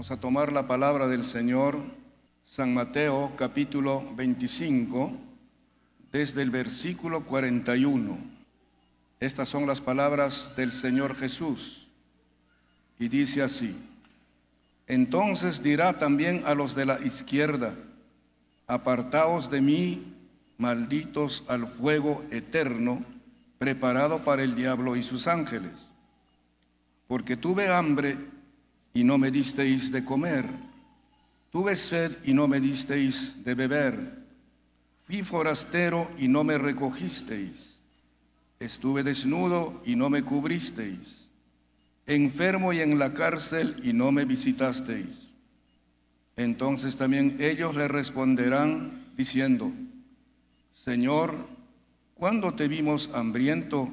Vamos a tomar la palabra del Señor, San Mateo, capítulo 25, desde el versículo 41. Estas son las palabras del Señor Jesús, y dice así: Entonces dirá también a los de la izquierda: Apartaos de mí, malditos, al fuego eterno, preparado para el diablo y sus ángeles. Porque tuve hambre y no me disteis de comer, tuve sed y no me disteis de beber, fui forastero y no me recogisteis, estuve desnudo y no me cubristeis, enfermo y en la cárcel y no me visitasteis. Entonces también ellos le responderán diciendo: Señor, ¿cuándo te vimos hambriento,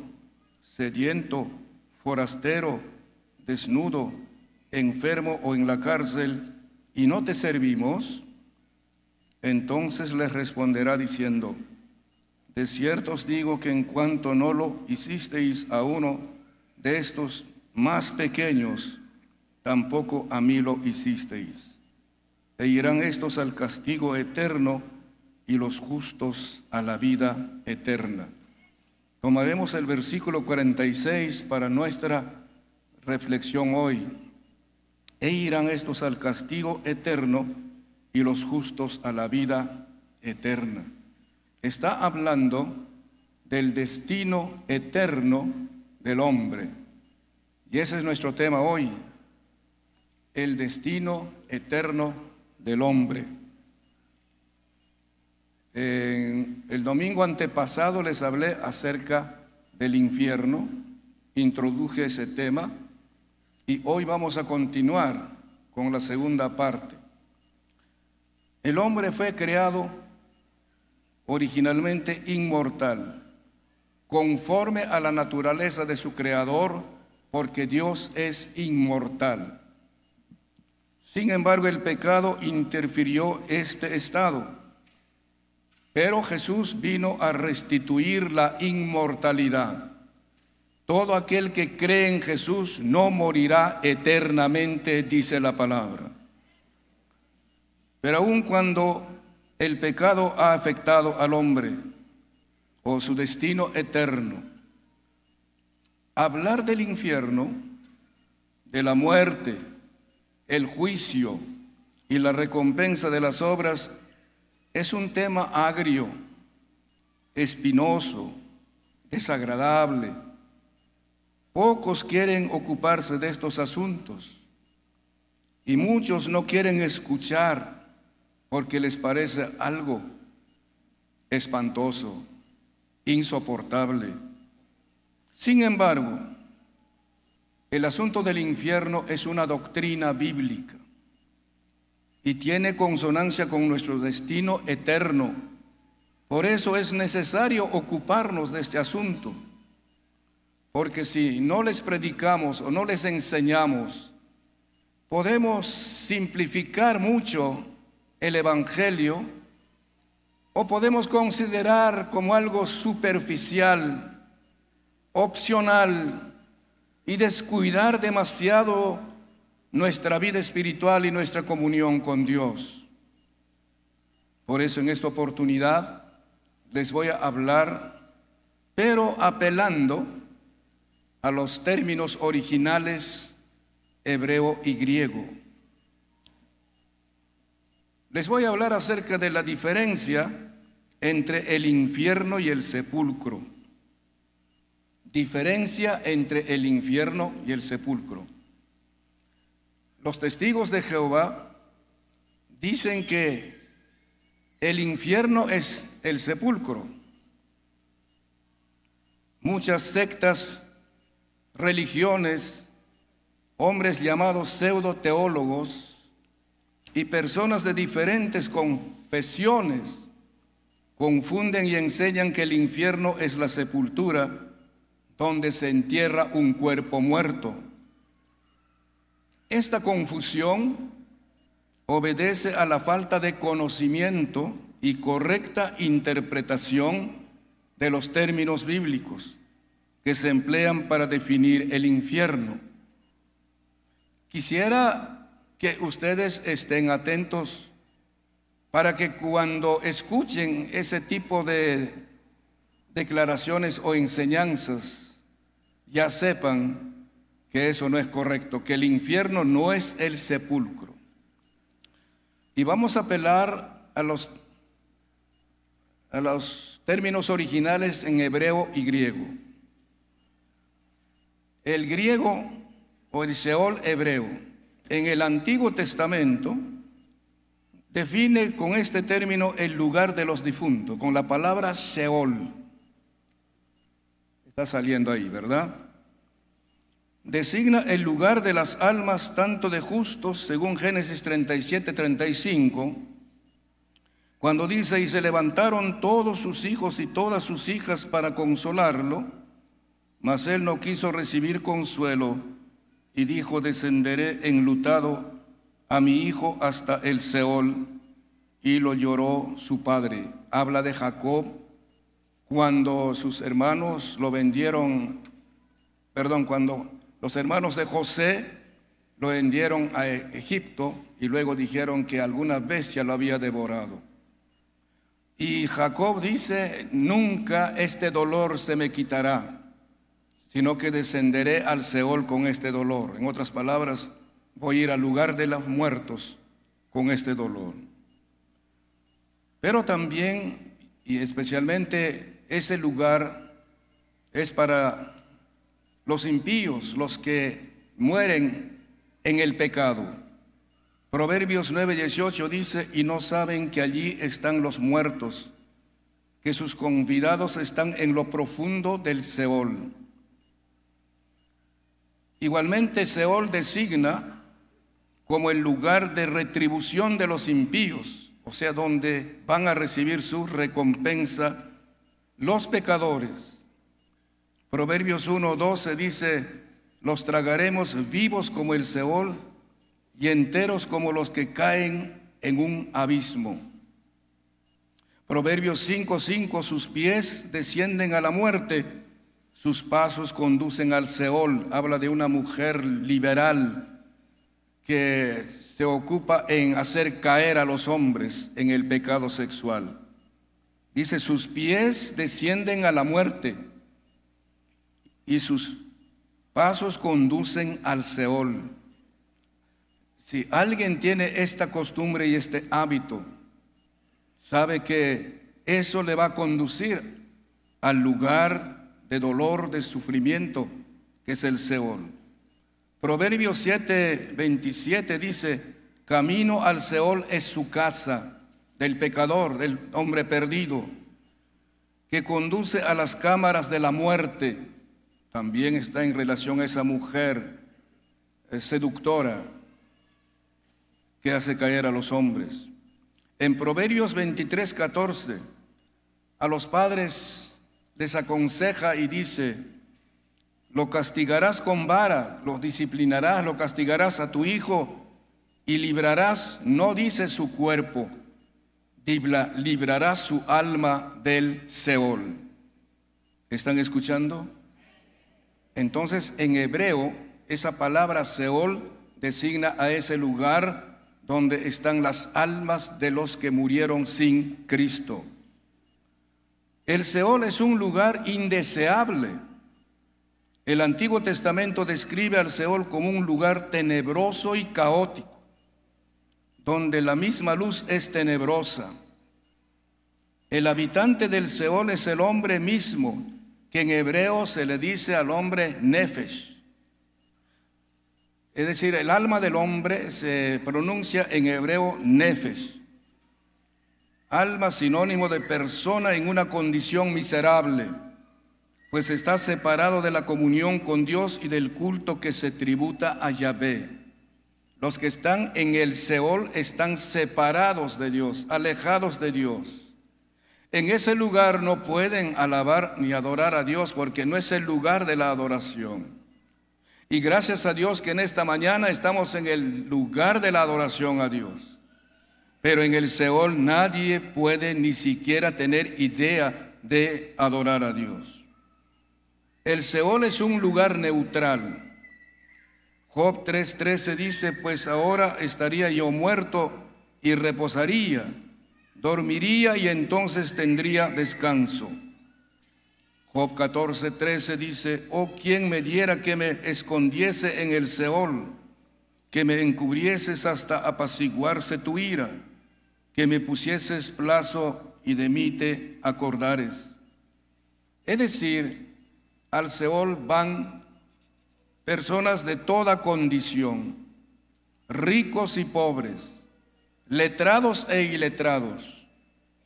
sediento, forastero, desnudo, enfermo o en la cárcel, y no te servimos? Entonces les responderá diciendo: De cierto os digo que en cuanto no lo hicisteis a uno de estos más pequeños, tampoco a mí lo hicisteis. E irán estos al castigo eterno y los justos a la vida eterna. Tomaremos el versículo 46 para nuestra reflexión hoy. E irán estos al castigo eterno y los justos a la vida eterna. Está hablando del destino eterno del hombre. Y ese es nuestro tema hoy: el destino eterno del hombre. El domingo antepasado les hablé acerca del infierno, introduje ese tema. Y hoy vamos a continuar con la segunda parte. El hombre fue creado originalmente inmortal, conforme a la naturaleza de su creador, porque Dios es inmortal. Sin embargo, el pecado interfirió este estado, pero Jesús vino a restituir la inmortalidad. Todo aquel que cree en Jesús no morirá eternamente, dice la palabra. Pero aun cuando el pecado ha afectado al hombre o su destino eterno, hablar del infierno, de la muerte, el juicio y la recompensa de las obras es un tema agrio, espinoso, desagradable. Pocos quieren ocuparse de estos asuntos y muchos no quieren escuchar porque les parece algo espantoso, insoportable. Sin embargo, el asunto del infierno es una doctrina bíblica y tiene consonancia con nuestro destino eterno. Por eso es necesario ocuparnos de este asunto. Porque si no les predicamos o no les enseñamos, podemos simplificar mucho el Evangelio o podemos considerar como algo superficial, opcional, y descuidar demasiado nuestra vida espiritual y nuestra comunión con Dios. Por eso en esta oportunidad les voy a hablar, pero apelando a los términos originales hebreo y griego. Les voy a hablar acerca de la diferencia entre el infierno y el sepulcro. Diferencia entre el infierno y el sepulcro. Los testigos de Jehová dicen que el infierno es el sepulcro. Muchas sectas, religiones, hombres llamados pseudo-teólogos y personas de diferentes confesiones confunden y enseñan que el infierno es la sepultura donde se entierra un cuerpo muerto. Esta confusión obedece a la falta de conocimiento y correcta interpretación de los términos bíblicos que se emplean para definir el infierno. Quisiera que ustedes estén atentos para que cuando escuchen ese tipo de declaraciones o enseñanzas, ya sepan que eso no es correcto, que el infierno no es el sepulcro. Y vamos a apelar a los términos originales en hebreo y griego. El griego o el Sheol hebreo en el Antiguo Testamento define con este término el lugar de los difuntos, con la palabra Sheol. Está saliendo ahí, ¿verdad? Designa el lugar de las almas tanto de justos, según Génesis 37:35, cuando dice: y se levantaron todos sus hijos y todas sus hijas para consolarlo, mas él no quiso recibir consuelo, y dijo: descenderé enlutado a mi hijo hasta el Seol. Y lo lloró su padre. Habla de Jacob cuando sus hermanos lo vendieron, cuando los hermanos de José lo vendieron a Egipto y luego dijeron que alguna bestia lo había devorado. Y Jacob dice: nunca este dolor se me quitará, sino que descenderé al Seol con este dolor. En otras palabras, voy a ir al lugar de los muertos con este dolor. Pero también, y especialmente, ese lugar es para los impíos, los que mueren en el pecado. Proverbios 9:18 dice: y no saben que allí están los muertos, que sus convidados están en lo profundo del Seol. Igualmente, Seol designa como el lugar de retribución de los impíos, o sea, donde van a recibir su recompensa los pecadores. Proverbios 1:12 dice: los tragaremos vivos como el Seol y enteros como los que caen en un abismo. Proverbios 5:5: sus pies descienden a la muerte, sus pasos conducen al Seol. Habla de una mujer liberal que se ocupa en hacer caer a los hombres en el pecado sexual. Dice: sus pies descienden a la muerte y sus pasos conducen al Seol. Si alguien tiene esta costumbre y este hábito, sabe que eso le va a conducir al lugar de dolor, de sufrimiento, que es el Seol. Proverbios 7:27 dice: camino al Seol es su casa del pecador, del hombre perdido, que conduce a las cámaras de la muerte. También está en relación a esa mujer seductora que hace caer a los hombres. En Proverbios 23:14, a los padres les aconseja y dice: lo castigarás con vara, lo disciplinarás, lo castigarás a tu hijo y librarás, no dice su cuerpo, librarás su alma del Seol. ¿Están escuchando? Entonces, en hebreo, esa palabra Seol designa a ese lugar donde están las almas de los que murieron sin Cristo. El Seol es un lugar indeseable. El Antiguo Testamento describe al Seol como un lugar tenebroso y caótico, donde la misma luz es tenebrosa. El habitante del Seol es el hombre mismo, que en hebreo se le dice al hombre nefesh. Es decir, el alma del hombre se pronuncia en hebreo nefesh. Alma sinónimo de persona en una condición miserable, pues está separado de la comunión con Dios y del culto que se tributa a Yahvé. Los que están en el Seol están separados de Dios, alejados de Dios. En ese lugar no pueden alabar ni adorar a Dios, porque no es el lugar de la adoración. Y gracias a Dios que en esta mañana estamos en el lugar de la adoración a Dios. Pero en el Seol nadie puede ni siquiera tener idea de adorar a Dios. El Seol es un lugar neutral. Job 3:13 dice, pues ahora estaría yo muerto y reposaría, dormiría y entonces tendría descanso. Job 14:13 dice, oh, ¿quién me diera que me escondiese en el Seol, que me encubrieses hasta apaciguarse tu ira, que me pusieses plazo y de mí te acordares? Es decir, al Seol van personas de toda condición, ricos y pobres, letrados e iletrados,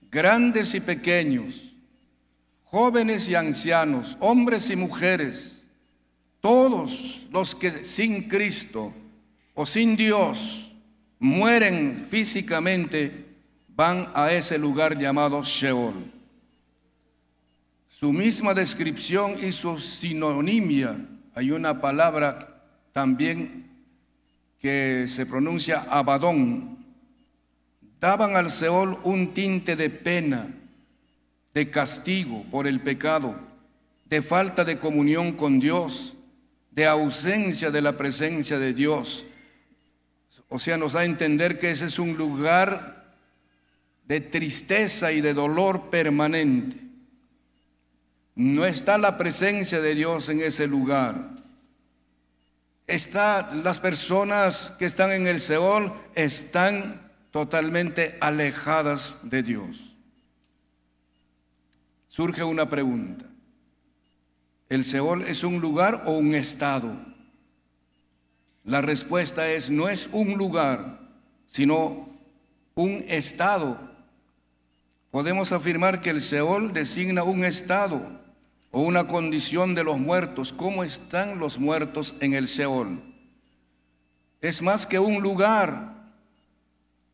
grandes y pequeños, jóvenes y ancianos, hombres y mujeres, todos los que sin Cristo o sin Dios mueren físicamente, van a ese lugar llamado Sheol. Su misma descripción y su sinonimia, hay una palabra también que se pronuncia Abadón, daban al Seol un tinte de pena, de castigo por el pecado, de falta de comunión con Dios, de ausencia de la presencia de Dios. O sea, nos da a entender que ese es un lugar de tristeza y de dolor permanente. No está la presencia de Dios en ese lugar. Las personas que están en el Seol están totalmente alejadas de Dios. Surge una pregunta: ¿el Seol es un lugar o un estado? La respuesta es: no es un lugar, sino un estado. Podemos afirmar que el Seol designa un estado o una condición de los muertos. ¿Cómo están los muertos en el Seol? Es más que un lugar.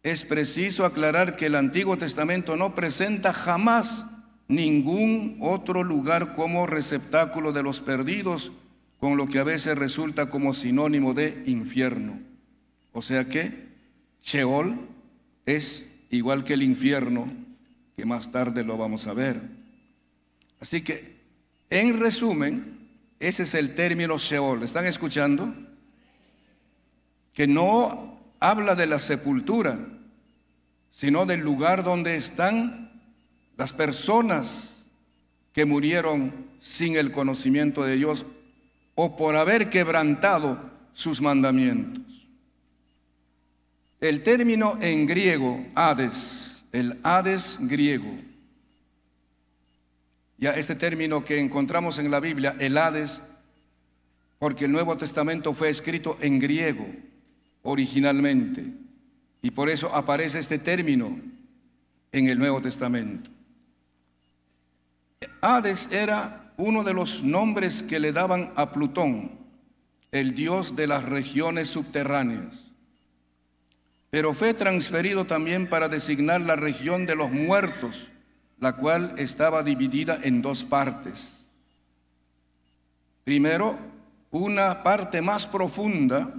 Es preciso aclarar que el Antiguo Testamento no presenta jamás ningún otro lugar como receptáculo de los perdidos, con lo que a veces resulta como sinónimo de infierno. O sea que Sheol es igual que el infierno, que más tarde lo vamos a ver. Así que, en resumen, ese es el término Sheol. ¿Están escuchando? Que no habla de la sepultura, sino del lugar donde están las personas que murieron sin el conocimiento de Dios o por haber quebrantado sus mandamientos. El término en griego, Hades, el Hades griego, ya este término que encontramos en la Biblia, el Hades, porque el Nuevo Testamento fue escrito en griego originalmente, y por eso aparece este término en el Nuevo Testamento. Hades era uno de los nombres que le daban a Plutón, el dios de las regiones subterráneas, pero fue transferido también para designar la región de los muertos, la cual estaba dividida en dos partes. Primero, una parte más profunda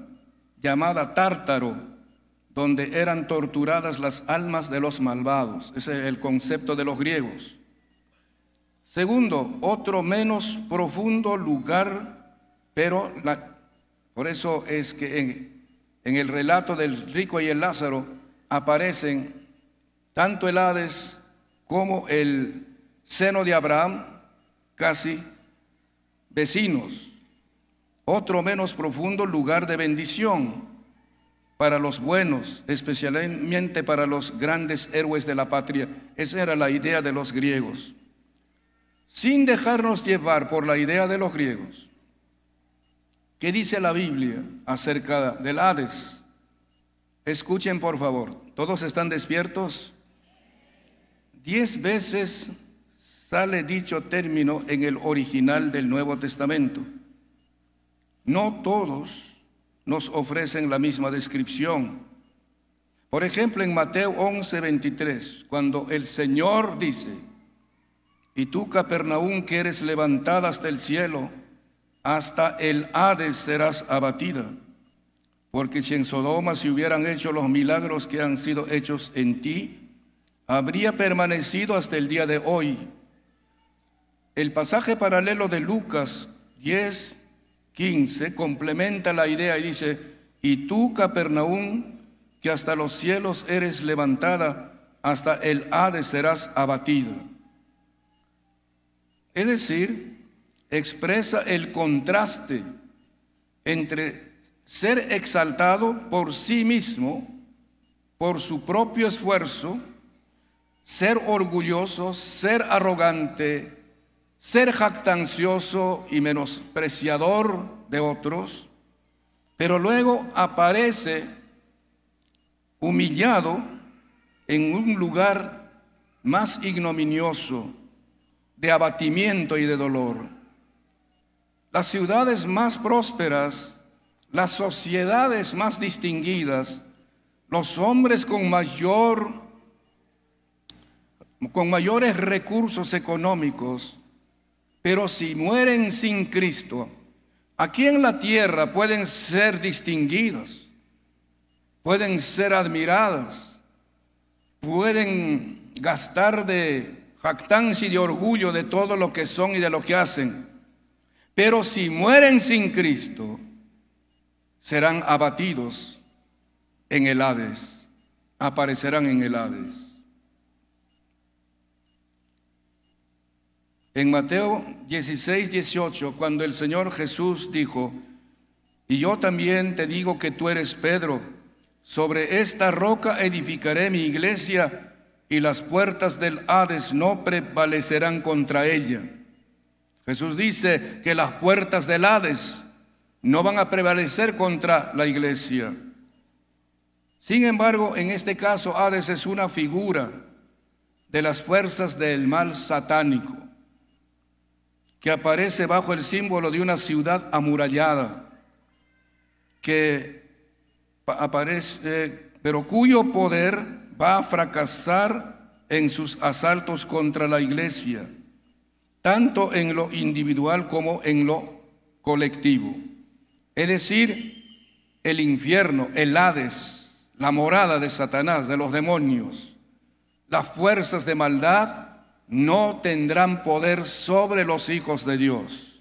llamada Tártaro, donde eran torturadas las almas de los malvados. Ese es el concepto de los griegos. Segundo, otro menos profundo lugar, pero por eso es que en el relato del rico y el Lázaro aparecen tanto el Hades como el seno de Abraham, casi vecinos. Otro menos profundo lugar de bendición para los buenos, especialmente para los grandes héroes de la patria. Esa era la idea de los griegos. Sin dejarnos llevar por la idea de los griegos, ¿qué dice la Biblia acerca del Hades? Escuchen, por favor. ¿Todos están despiertos? 10 veces sale dicho término en el original del Nuevo Testamento. No todos nos ofrecen la misma descripción. Por ejemplo, en Mateo 11:23, cuando el Señor dice: y tú, Capernaum, que eres levantada hasta el cielo, hasta el Hades serás abatida. Porque si en Sodoma se hubieran hecho los milagros que han sido hechos en ti, habría permanecido hasta el día de hoy. El pasaje paralelo de Lucas 10, 15 complementa la idea y dice: y tú, Capernaum, que hasta los cielos eres levantada, hasta el Hades serás abatida. Es decir, expresa el contraste entre ser exaltado por sí mismo, por su propio esfuerzo, ser orgulloso, ser arrogante, ser jactancioso y menospreciador de otros, pero luego aparece humillado en un lugar más ignominioso, de abatimiento y de dolor. Las ciudades más prósperas, las sociedades más distinguidas, los hombres con mayores recursos económicos, pero si mueren sin Cristo, aquí en la tierra pueden ser distinguidos, pueden ser admiradas, pueden gastar de jactancia y de orgullo de todo lo que son y de lo que hacen, pero si mueren sin Cristo, serán abatidos en el Hades, aparecerán en el Hades. En Mateo 16, 18, cuando el Señor Jesús dijo: y yo también te digo que tú eres Pedro, sobre esta roca edificaré mi iglesia, y las puertas del Hades no prevalecerán contra ella. Jesús dice que las puertas del Hades no van a prevalecer contra la iglesia. Sin embargo, en este caso, Hades es una figura de las fuerzas del mal satánico, que aparece bajo el símbolo de una ciudad amurallada, que aparece, pero cuyo poder va a fracasar en sus asaltos contra la iglesia, tanto en lo individual como en lo colectivo. Es decir, el infierno, el Hades, la morada de Satanás, de los demonios, las fuerzas de maldad no tendrán poder sobre los hijos de Dios,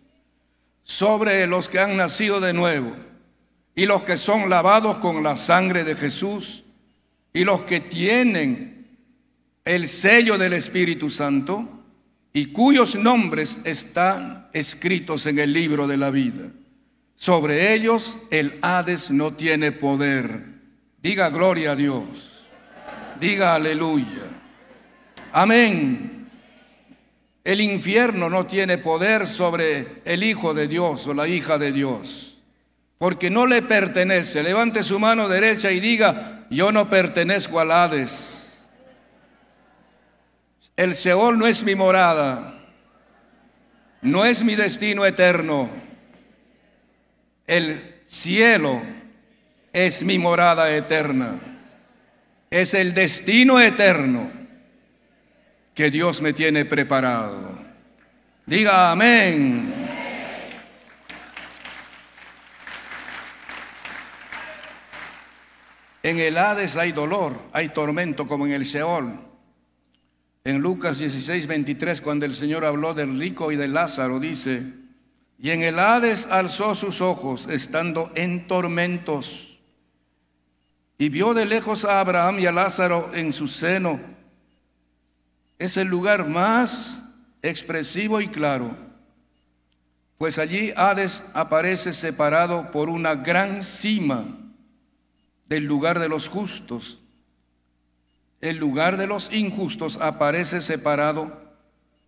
sobre los que han nacido de nuevo y los que son lavados con la sangre de Jesús y los que tienen el sello del Espíritu Santo y cuyos nombres están escritos en el libro de la vida. Sobre ellos el Hades no tiene poder. Diga gloria a Dios. Diga aleluya. Amén. El infierno no tiene poder sobre el Hijo de Dios o la hija de Dios, porque no le pertenece. Levante su mano derecha y diga: yo no pertenezco al Hades. El Seol no es mi morada, no es mi destino eterno. El cielo es mi morada eterna, es el destino eterno que Dios me tiene preparado. Diga amén. En el Hades hay dolor, hay tormento como en el Seol. En Lucas 16, 23, cuando el Señor habló del rico y de Lázaro, dice: y en el Hades alzó sus ojos, estando en tormentos, y vio de lejos a Abraham y a Lázaro en su seno. Es el lugar más expresivo y claro, pues allí Hades aparece separado por una gran cima del lugar de los justos. El lugar de los injustos aparece separado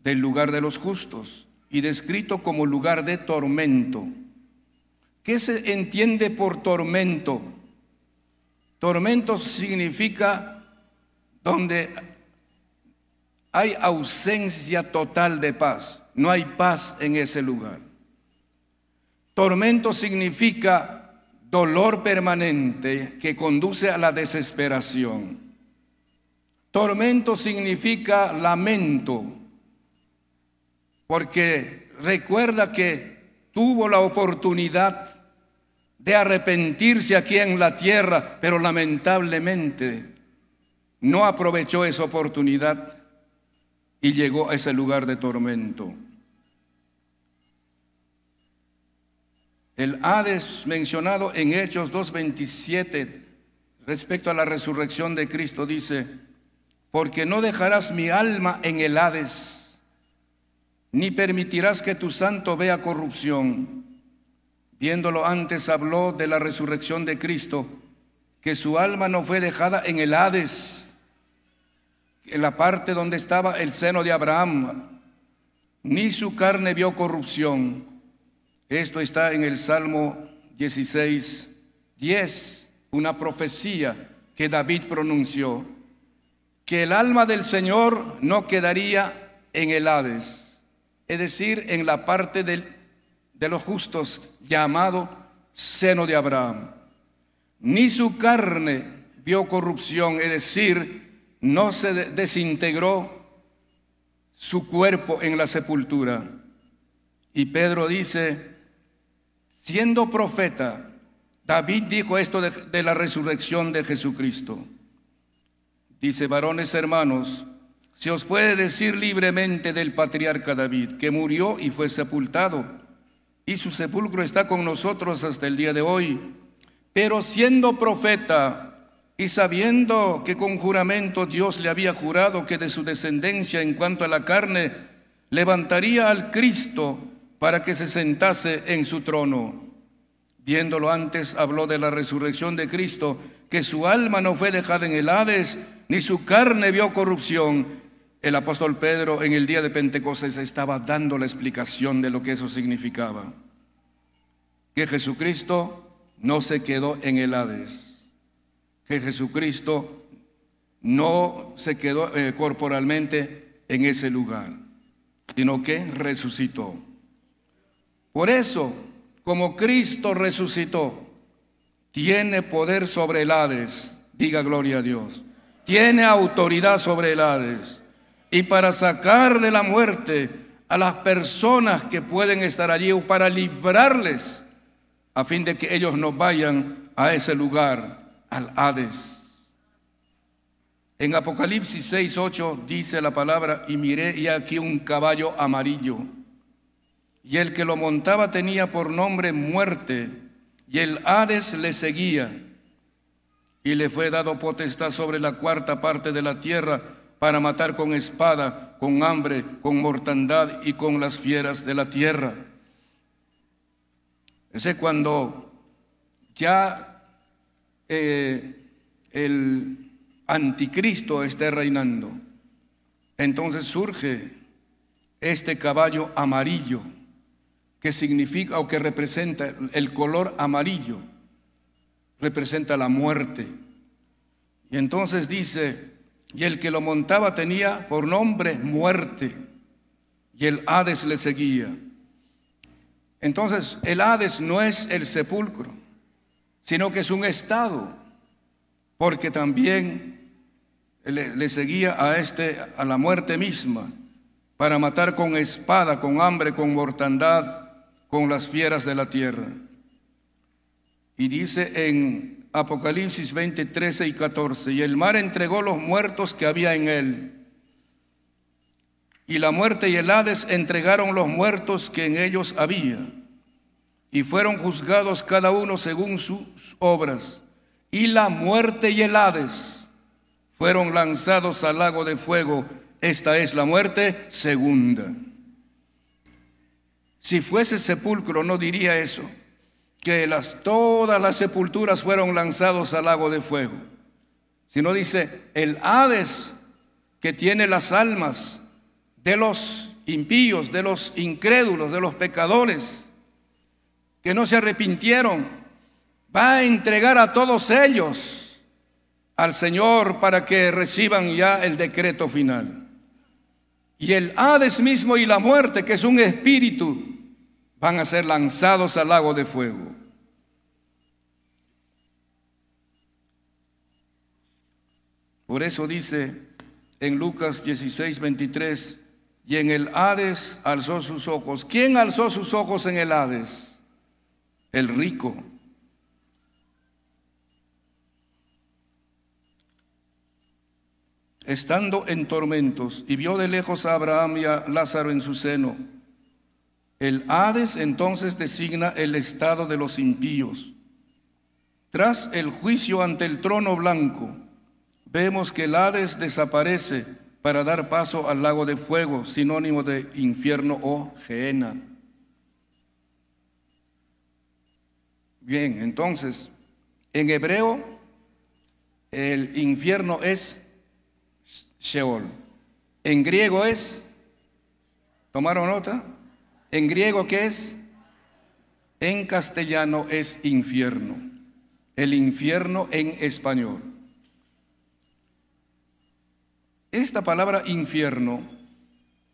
del lugar de los justos y descrito como lugar de tormento. ¿Qué se entiende por tormento? Tormento significa donde hay ausencia total de paz, no hay paz en ese lugar. Tormento significa dolor permanente que conduce a la desesperación. Tormento significa lamento, porque recuerda que tuvo la oportunidad de arrepentirse aquí en la tierra, pero lamentablemente no aprovechó esa oportunidad y llegó a ese lugar de tormento. El Hades mencionado en Hechos 2:27 respecto a la resurrección de Cristo dice: porque no dejarás mi alma en el Hades, ni permitirás que tu santo vea corrupción. Viéndolo antes habló de la resurrección de Cristo, que su alma no fue dejada en el Hades, en la parte donde estaba el seno de Abraham, ni su carne vio corrupción. Esto está en el Salmo 16:10, una profecía que David pronunció, que el alma del Señor no quedaría en el Hades, es decir, en la parte de los justos llamado seno de Abraham. Ni su carne vio corrupción, es decir, no se desintegró su cuerpo en la sepultura. Y Pedro dice, siendo profeta, David dijo esto de la resurrección de Jesucristo. Dice: varones hermanos, se os puede decir libremente del patriarca David, que murió y fue sepultado, y su sepulcro está con nosotros hasta el día de hoy. Pero siendo profeta y sabiendo que con juramento Dios le había jurado que de su descendencia en cuanto a la carne levantaría al Cristo para que se sentase en su trono, viéndolo antes habló de la resurrección de Cristo, que su alma no fue dejada en el Hades, ni su carne vio corrupción. El apóstol Pedro en el día de Pentecostés estaba dando la explicación de lo que eso significaba, que Jesucristo no se quedó en el Hades, que Jesucristo no se quedó corporalmente en ese lugar, sino que resucitó. Por eso, como Cristo resucitó, tiene poder sobre el Hades, diga gloria a Dios, tiene autoridad sobre el Hades, y para sacar de la muerte a las personas que pueden estar allí, o para librarles, a fin de que ellos no vayan a ese lugar, al Hades. En Apocalipsis 6:8 dice la palabra: y miré y aquí un caballo amarillo, y el que lo montaba tenía por nombre Muerte, y el Hades le seguía, y le fue dado potestad sobre la cuarta parte de la tierra, para matar con espada, con hambre, con mortandad y con las fieras de la tierra. Ese cuando ya el anticristo esté reinando, entonces surge este caballo amarillo, que significa o que representa el color amarillo, representa la muerte. Y entonces dice: y el que lo montaba tenía por nombre Muerte, y el Hades le seguía. Entonces el Hades no es el sepulcro, sino que es un estado, porque también le seguía a la muerte misma, para matar con espada, con hambre, con mortandad, con las fieras de la tierra. Y dice en Apocalipsis 20, 13 y 14: y el mar entregó los muertos que había en él, y la muerte y el Hades entregaron los muertos que en ellos había, y fueron juzgados cada uno según sus obras, y la muerte y el Hades fueron lanzados al lago de fuego. Esta es la muerte segunda. Si fuese sepulcro no diría eso, que todas las sepulturas fueron lanzados al lago de fuego, sino dice el Hades, que tiene las almas de los impíos, de los incrédulos, de los pecadores que no se arrepintieron, va a entregar a todos ellos al Señor para que reciban ya el decreto final. Y el Hades mismo y la muerte, que es un espíritu, van a ser lanzados al lago de fuego. Por eso dice en Lucas 16:23: y en el Hades alzó sus ojos. ¿Quién alzó sus ojos en el Hades? El rico. Estando en tormentos, y vio de lejos a Abraham y a Lázaro en su seno. El Hades entonces designa el estado de los impíos. Tras el juicio ante el trono blanco, vemos que el Hades desaparece para dar paso al lago de fuego, sinónimo de infierno o Gehenna. Bien, entonces, en hebreo, el infierno es Sheol. En griego es, ¿tomaron nota? En griego, ¿qué es? En castellano es infierno. El infierno en español. Esta palabra infierno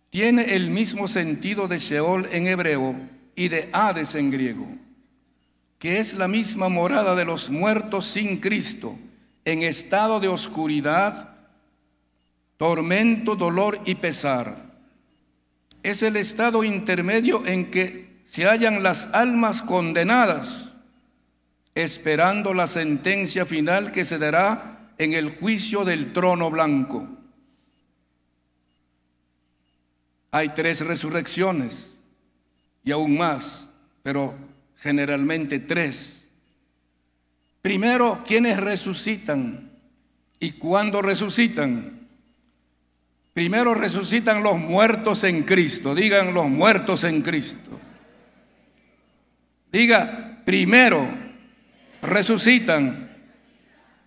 tiene el mismo sentido de Sheol en hebreo y de Hades en griego, que es la misma morada de los muertos sin Cristo, en estado de oscuridad, tormento, dolor y pesar. Es el estado intermedio en que se hallan las almas condenadas, esperando la sentencia final que se dará en el juicio del trono blanco. Hay 3 resurrecciones y aún más, pero generalmente 3. Primero, ¿quiénes resucitan? ¿Y cuándo resucitan? Primero resucitan los muertos en Cristo. Digan, los muertos en Cristo. Diga, primero resucitan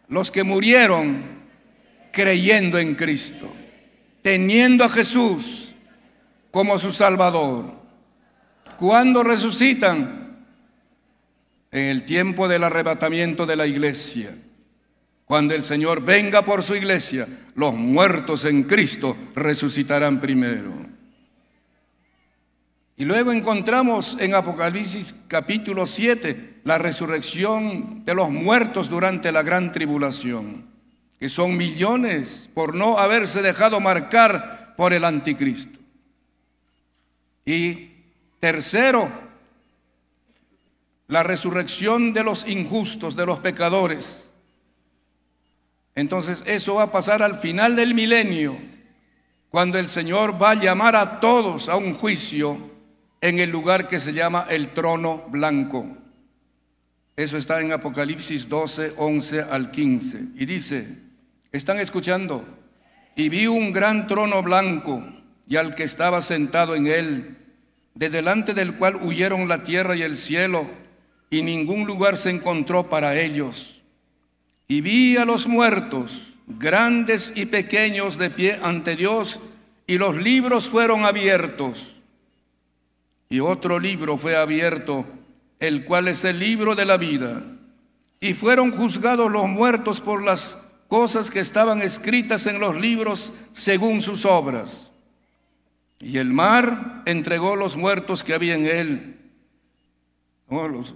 los que murieron creyendo en Cristo, teniendo a Jesús como su Salvador. ¿Cuándo resucitan? En el tiempo del arrebatamiento de la iglesia. Cuando el Señor venga por su iglesia, los muertos en Cristo resucitarán primero. Y luego encontramos en Apocalipsis capítulo 7 la resurrección de los muertos durante la gran tribulación, que son millones por no haberse dejado marcar por el anticristo. Y tercero, la resurrección de los injustos, de los pecadores. Entonces eso va a pasar al final del milenio, cuando el Señor va a llamar a todos a un juicio en el lugar que se llama el trono blanco. Eso está en Apocalipsis 12, 11 al 15. Y dice, ¿están escuchando? Y vi un gran trono blanco y al que estaba sentado en él, de delante del cual huyeron la tierra y el cielo, y ningún lugar se encontró para ellos. Y vi a los muertos, grandes y pequeños, de pie ante Dios, y los libros fueron abiertos. Y otro libro fue abierto, el cual es el libro de la vida. Y fueron juzgados los muertos por las cosas que estaban escritas en los libros según sus obras. Y el mar entregó los muertos que había en él.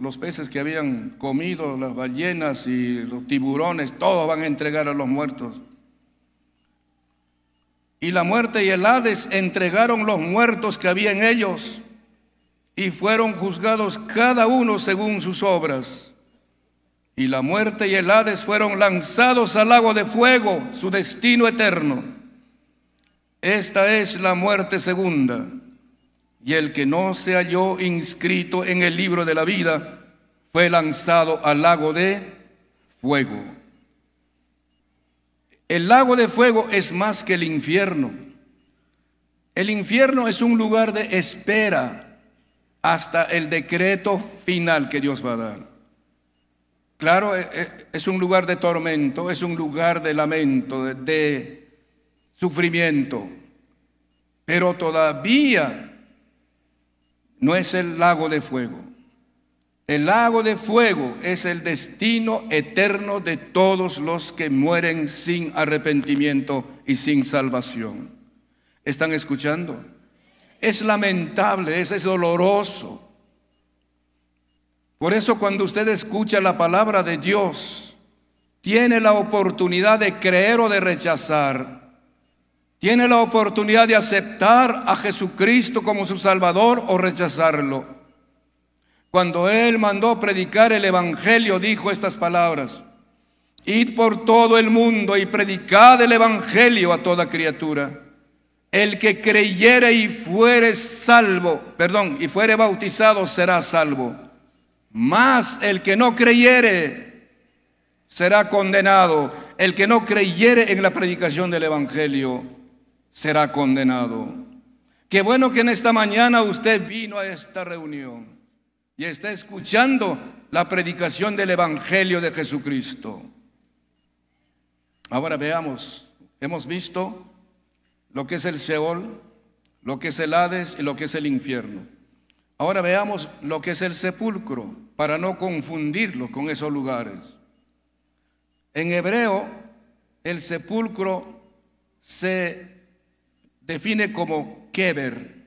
Los peces que habían comido, las ballenas y los tiburones, todos van a entregar a los muertos. Y la muerte y el Hades entregaron los muertos que había en ellos, y fueron juzgados cada uno según sus obras. Y la muerte y el Hades fueron lanzados al lago de fuego, su destino eterno. Esta es la muerte segunda. Y el que no se halló inscrito en el libro de la vida fue lanzado al lago de fuego. El lago de fuego es más que el infierno. El infierno es un lugar de espera hasta el decreto final que Dios va a dar. Claro, es un lugar de tormento, es un lugar de lamento, de sufrimiento, pero todavía no es el lago de fuego. El lago de fuego es el destino eterno de todos los que mueren sin arrepentimiento y sin salvación. ¿Están escuchando? Es lamentable, es doloroso. Por eso cuando usted escucha la palabra de Dios, tiene la oportunidad de creer o de rechazar. Tiene la oportunidad de aceptar a Jesucristo como su Salvador o rechazarlo. Cuando Él mandó predicar el Evangelio, dijo estas palabras: id por todo el mundo y predicad el Evangelio a toda criatura. El que creyere y fuere y fuere bautizado será salvo. Mas el que no creyere será condenado. El que no creyere en la predicación del evangelio será condenado. Qué bueno que en esta mañana usted vino a esta reunión y está escuchando la predicación del evangelio de Jesucristo. Ahora veamos, hemos visto lo que es el Sheol, lo que es el Hades y lo que es el infierno. Ahora veamos lo que es el sepulcro, para no confundirlo con esos lugares. En hebreo, el sepulcro se define como keber.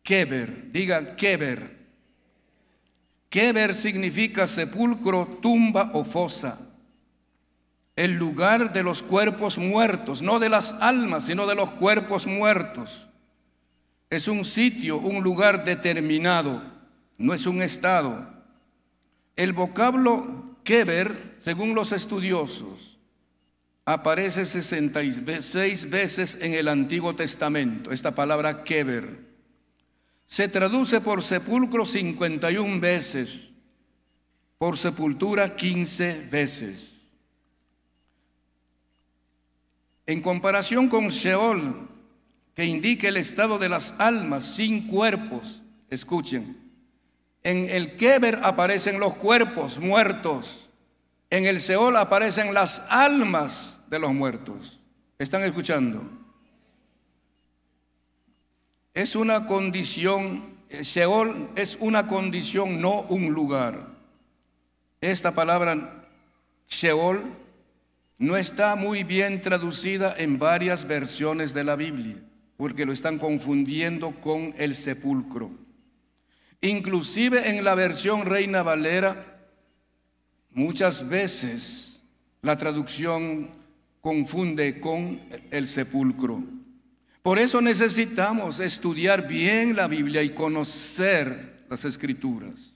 Keber, diga keber. Keber significa sepulcro, tumba o fosa. El lugar de los cuerpos muertos, no de las almas, sino de los cuerpos muertos. Es un sitio, un lugar determinado, no es un estado. El vocablo keber, según los estudiosos, aparece 66 veces en el Antiguo Testamento. Esta palabra keber se traduce por sepulcro 51 veces, por sepultura 15 veces. En comparación con Sheol, que indica el estado de las almas sin cuerpos, escuchen, en el keber aparecen los cuerpos muertos, en el Sheol aparecen las almas de los muertos. ¿Están escuchando? Es una condición, Sheol es una condición, no un lugar. Esta palabra Sheol no está muy bien traducida en varias versiones de la Biblia, porque lo están confundiendo con el sepulcro. Inclusive en la versión Reina Valera, muchas veces la traducción confunde con el sepulcro. Por eso necesitamos estudiar bien la Biblia y conocer las Escrituras.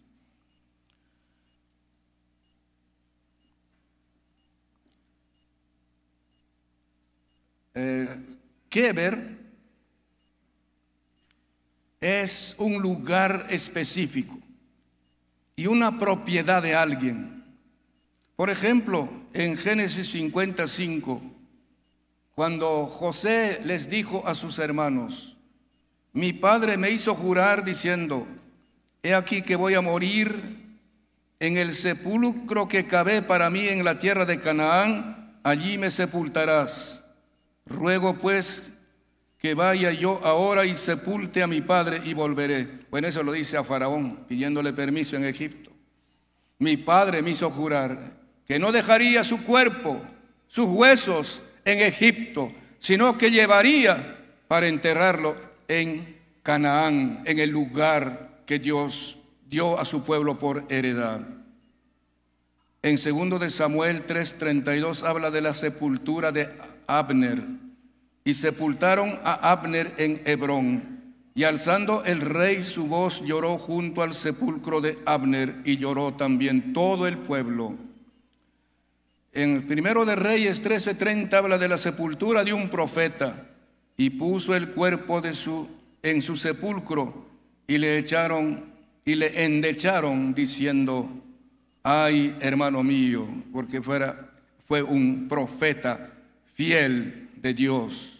Keber es un lugar específico y una propiedad de alguien. Por ejemplo, en Génesis 55, cuando José les dijo a sus hermanos: mi padre me hizo jurar diciendo, he aquí que voy a morir en el sepulcro que cavé para mí en la tierra de Canaán, allí me sepultarás. Ruego pues que vaya yo ahora y sepulte a mi padre y volveré. Bueno, eso lo dice a Faraón, pidiéndole permiso en Egipto. Mi padre me hizo jurar que no dejaría su cuerpo, sus huesos en Egipto, sino que llevaría para enterrarlo en Canaán, en el lugar que Dios dio a su pueblo por heredad. En 2 de Samuel 3:32 habla de la sepultura de Abner. Y sepultaron a Abner en Hebrón. Y alzando el rey su voz, lloró junto al sepulcro de Abner, y lloró también todo el pueblo. En 1 de Reyes 13:30 habla de la sepultura de un profeta. Y puso el cuerpo en su sepulcro, y le endecharon diciendo: ay, hermano mío, porque fue un profeta fiel de Dios.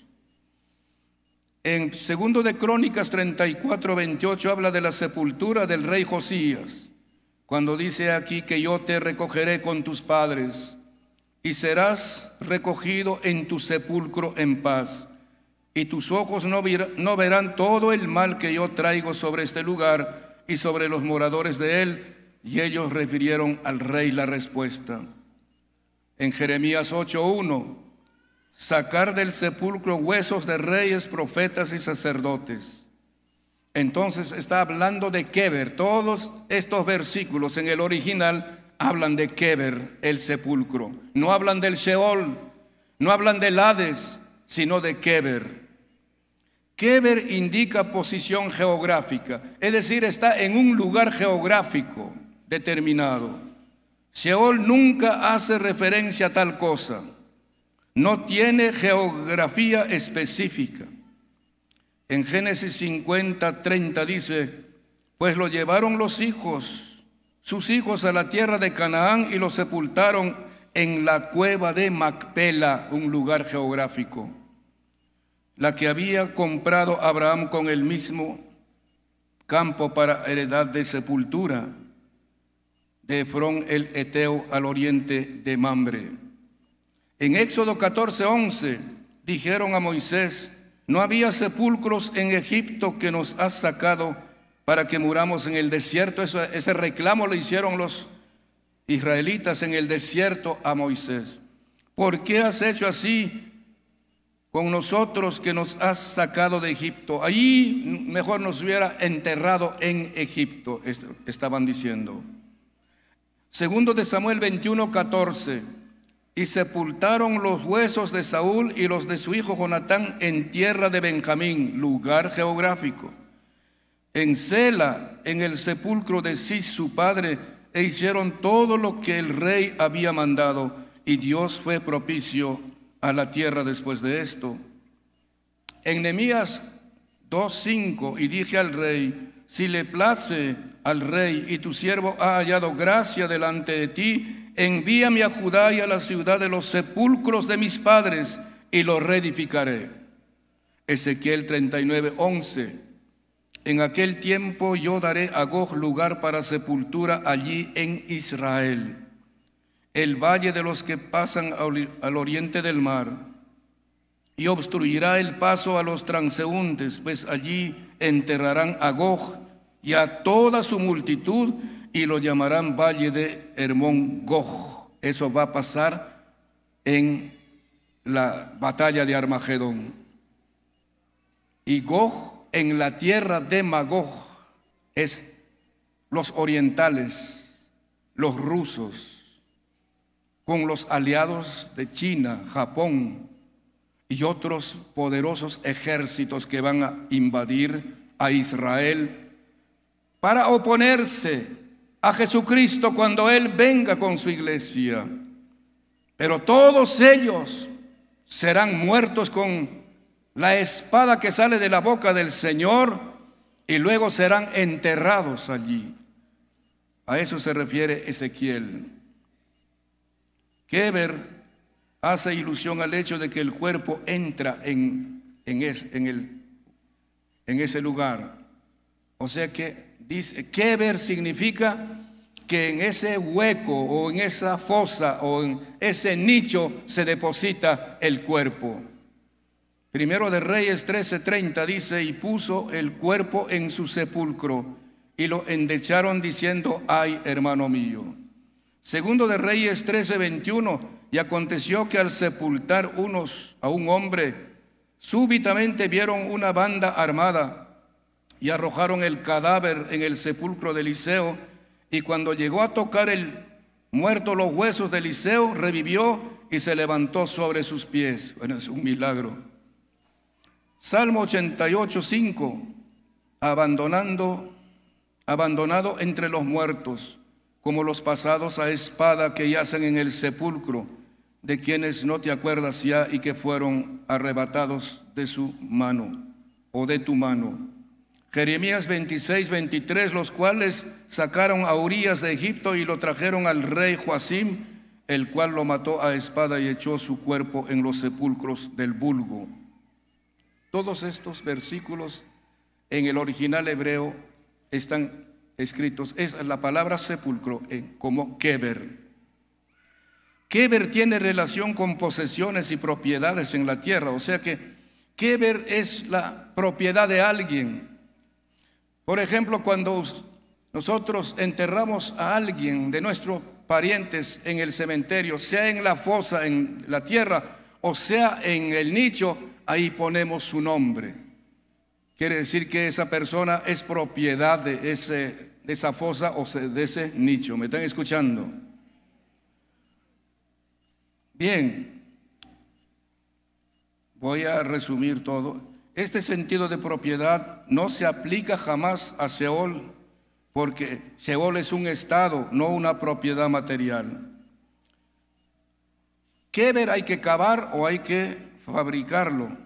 En 2 de Crónicas 34:28 habla de la sepultura del rey Josías, cuando dice aquí que yo te recogeré con tus padres y serás recogido en tu sepulcro en paz, y tus ojos no verán todo el mal que yo traigo sobre este lugar y sobre los moradores de él. Y ellos refirieron al rey la respuesta. En Jeremías 8:1, sacar del sepulcro huesos de reyes, profetas y sacerdotes. Entonces está hablando de Keber. Todos estos versículos en el original hablan de Keber, el sepulcro. No hablan del Sheol, no hablan del Hades, sino de Keber. Keber indica posición geográfica, es decir, está en un lugar geográfico determinado. Sheol nunca hace referencia a tal cosa. No tiene geografía específica. En Génesis 50:30 dice: pues lo llevaron sus hijos a la tierra de Canaán y lo sepultaron en la cueva de Macpela, un lugar geográfico, la que había comprado Abraham con el mismo campo para heredad de sepultura de Efrón el Eteo al oriente de Mamre. En Éxodo 14:11 dijeron a Moisés: no había sepulcros en Egipto que nos has sacado para que muramos en el desierto. Ese reclamo lo hicieron los israelitas en el desierto a Moisés. ¿Por qué has hecho así con nosotros que nos has sacado de Egipto? Allí mejor nos hubiera enterrado en Egipto, estaban diciendo. Segundo de Samuel 21:14: y sepultaron los huesos de Saúl y los de su hijo Jonatán en tierra de Benjamín, lugar geográfico, en Sela, en el sepulcro de Cis su padre, e hicieron todo lo que el rey había mandado, y Dios fue propicio a la tierra después de esto. En Nehemías 2:5: y dije al rey: si le place al rey y tu siervo ha hallado gracia delante de ti, envíame a Judá y a la ciudad de los sepulcros de mis padres, y lo reedificaré. Ezequiel 39:11: en aquel tiempo yo daré a Gog lugar para sepultura allí en Israel, el valle de los que pasan al oriente del mar, y obstruirá el paso a los transeúntes, pues allí enterrarán a Gog y a toda su multitud, y lo llamarán valle de Hermón Gog. Eso va a pasar en la batalla de Armagedón. Y Gog en la tierra de Magog es los orientales, los rusos, con los aliados de China, Japón y otros poderosos ejércitos que van a invadir a Israel para oponerse a Jesucristo cuando Él venga con su iglesia. Pero todos ellos serán muertos con la espada que sale de la boca del Señor, y luego serán enterrados allí. A eso se refiere Ezequiel. Keber hace ilusión al hecho de que el cuerpo entra en ese lugar. O sea que dice, Keber significa que en ese hueco o en esa fosa o en ese nicho se deposita el cuerpo. Primero de Reyes 13:30 dice: y puso el cuerpo en su sepulcro y lo endecharon diciendo: ay, hermano mío. Segundo de Reyes 13:21: y aconteció que al sepultar unos a un hombre, súbitamente vieron una banda armada y arrojaron el cadáver en el sepulcro de Eliseo, y cuando llegó a tocar el muerto los huesos de Eliseo, revivió y se levantó sobre sus pies. Bueno, es un milagro. Salmo 88:5: abandonado entre los muertos, como los pasados a espada que yacen en el sepulcro, de quienes no te acuerdas ya y que fueron arrebatados de su mano o de tu mano. Jeremías 26:23: los cuales sacaron a Urías de Egipto y lo trajeron al rey Joacim, el cual lo mató a espada y echó su cuerpo en los sepulcros del vulgo. Todos estos versículos en el original hebreo están escritos, es la palabra sepulcro como keber. Keber tiene relación con posesiones y propiedades en la tierra, o sea que keber es la propiedad de alguien. Por ejemplo, cuando nosotros enterramos a alguien de nuestros parientes en el cementerio, sea en la fosa, en la tierra, o sea en el nicho, ahí ponemos su nombre. Quiere decir que esa persona es propiedad de esa fosa o de ese nicho. ¿Me están escuchando? Bien, voy a resumir todo. Este sentido de propiedad no se aplica jamás a Seol, porque Seol es un estado, no una propiedad material. Keber hay que cavar o hay que fabricarlo.